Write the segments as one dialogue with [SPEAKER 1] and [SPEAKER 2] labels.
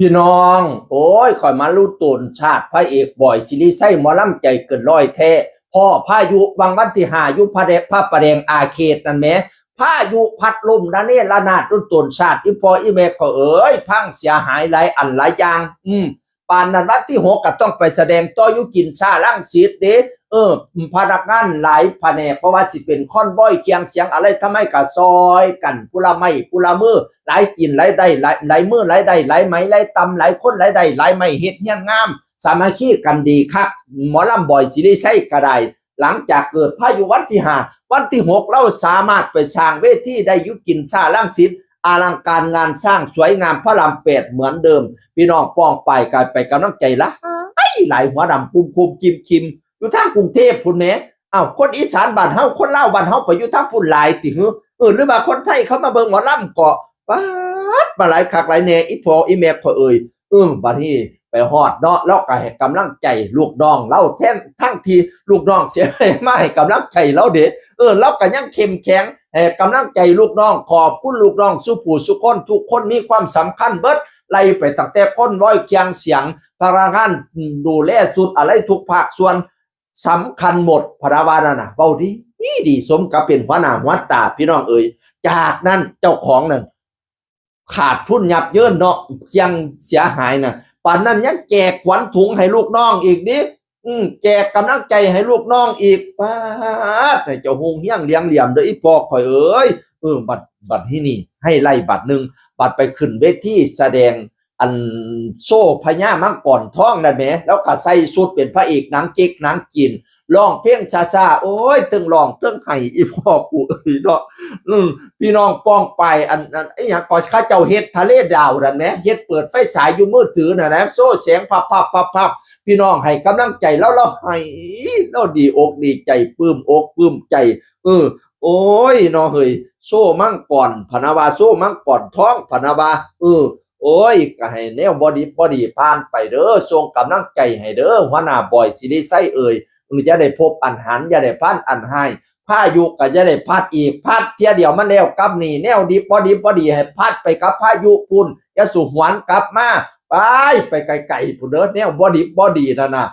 [SPEAKER 1] พี่น้องโอ้ยข่อยมาลู่ตูนชาติพระเอกบ่อยสิริไส้หมอลำใจเกินร้อยแท้พ่อพายุวังวันที่หายุพระเดชพระประแดงอาเขตนั่นแหมพายุพัดลมระเนระนาดรุ่นตูนชาติอีพออีเมก็เอ้ยพังเสียหายหลายอันหลายอย่างปานนั้นวันที่6ก็ต้องไปแสดงต่อยุกินชาล่างสีเด้พนักงานหลายแผนกเพราะว่าสิเป็นคอนบอยเคียงเสียงอะไรทำไมกับซอยกันกุละไม่กุละมือหลายกินหลายได้หลายมือหลายได้หลายไหมหลายตำหลายคนหลายได้หลายไม่เฮ็ดเฮียงงามสามัคคีกันดีคักหมอลำบ่อยสิได้ใช้กระไดหลังจากเกิดพายุวันที่5วันที่6เราสามารถไปสร้างเวทีได้ยุกินชาล่างสิทธิ์อลังการงานสร้างสวยงามพระราม8เหมือนเดิมพี่น้องป้องไปกันไปกำลังใจละหลายหัวดำคุมคิมอยู่ทางกรุงเทพพุ่นแหมคนอีสานบ้านเฮาคนลาวบ้านเฮาไปอยู่ทางพุ่นหลายติหรือว่าคนไทยเขามาเบิ่งหมอลำเกาะป๊าดมาหลายคักหลายแน่อีพ่ออีแม่ก็บัดนี้ไปฮอดเนาะแล้วก็ให้กำลังใจลูกน้องเราแท้ทั้งที่ลูกน้องเสียมาให้กำลังใจเราเด้เราก็ยังเข้มแข็งให้กำลังใจลูกน้องขอบคุณลูกน้องสุผู้สุคนทุกคนมีความสำคัญเบิดไล่ไปตั้งแต่คนร้อยเคียงเสียงพนักงานดูแลสุดอะไรทุกภาคส่วนสำคัญหมดพระวานะเบาดีสมกับเป็นหัวหน้าหัวตาพี่น้องจากนั้นเจ้าของนั่นขาดทุนยับเยินเนาะยังเสียหายนะป่านนั้นยังแจกขวัญถุงให้ลูกน้องอีกดิแจกกำลังใจให้ลูกน้องอีกป้าแต่เจ้าหงเฮี้ยงเลี้ยงเหลี่ยมเด้ออีปอกข่อยบัตรที่นี่ให้ไล่บัตรหนึ่งบัตรไปขึ้นเวทีแสดงอันโซ่พญามังกรทองนั่นแหมแล้วก็ใส่สุดเป็นพระเอกหนังเก๊กหนังจีนร้องเพลงซาโอ้ยตึงร้องตึงไห้อีพ่อกูเนาะพี่น้องป้องไปอันไอ้หยังก็ข้าเจ้าเฮ็ดทะเลดาวนั่นแหมเฮ็ดเปิดไฟฉายอยู่มือถือน่ะนะโซ่แสงพับพี่น้องให้กำลังใจแล้วเราให้เราดีอกดีใจปลื้มอกปลื้มใจโอ้ยเนาะเฮ้ยโซ่มังกรพนาวาโซ่มังกรทองพนาวาโอ้ยก็ให้แนวบอดีผ่านไปเด้อส่งกำลังใจให้เด้อหัวหน้าบอยสิริไส้มึงจะได้พบอันหันอย่าได้พันอันให้พายุก็จะได้พัดอีกพัดเที่ยเดียวมันแล้วกลับนี่แนวดีบอดีให้พัดไปกับพายุปุ่นอย่าสู่หวนกลับมาไปไกลๆพุ่นเด้อแนวบอดีนั่นน่ะ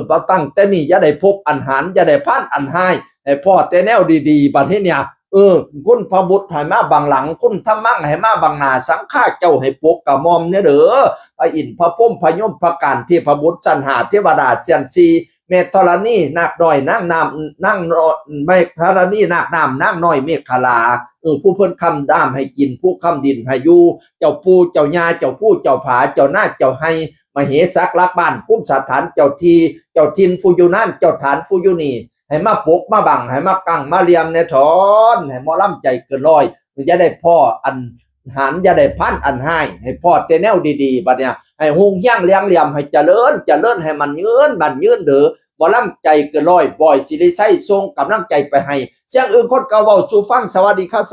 [SPEAKER 1] บ่ตั้งแต่นี่อย่าได้พบอันหันอย่าได้พันอันให้พ่อแต่แนวดีๆบัดนี้เนี่ยคุณพระบุตรให้มาบังหลังคุณธรรมังให้มาบังหน้าสังฆาเจ้าให้ปกกะมอมเนี่ยเด้อพระอินทร์พระพุ่มพระยมพระการเทพบุตรสันหาเทวดาเจียนซีเมธรณีนาคน้อยนางนำนางเมธรณีนาคนำนางน้อยเมฆลาผู้เพิ่นคำด้ามให้กินผู้คำดินให้อยู่เจ้าปู่เจ้าย่าเจ้าผู้เจ้าผาเจ้านาเจ้าให้มเหสักลักบ้านคุ้มสถานเจ้าทีเจ้าทินผู้อยู่นั่นเจ้าฐานผู้อยู่นี่ให้มาปกมาบังให้มากังมาเลียมในถอนให้หมอลำใจเกินร้อยมันจะได้พ่ออันหันจะได้พันอันให้พ่อเตแนวดีๆบัดเนี่ยให้หงเฮี้ยงเลี้ยงเหลี่ยมให้เจริญให้มันยืนบันยืนเด้อหมอลำใจเกินร้อยบ่อยสิได้ใช้ทรงกำลังใจไปให้เสียงอื่นคนเก่าเว้าสู่ฟังสวัสดีครับ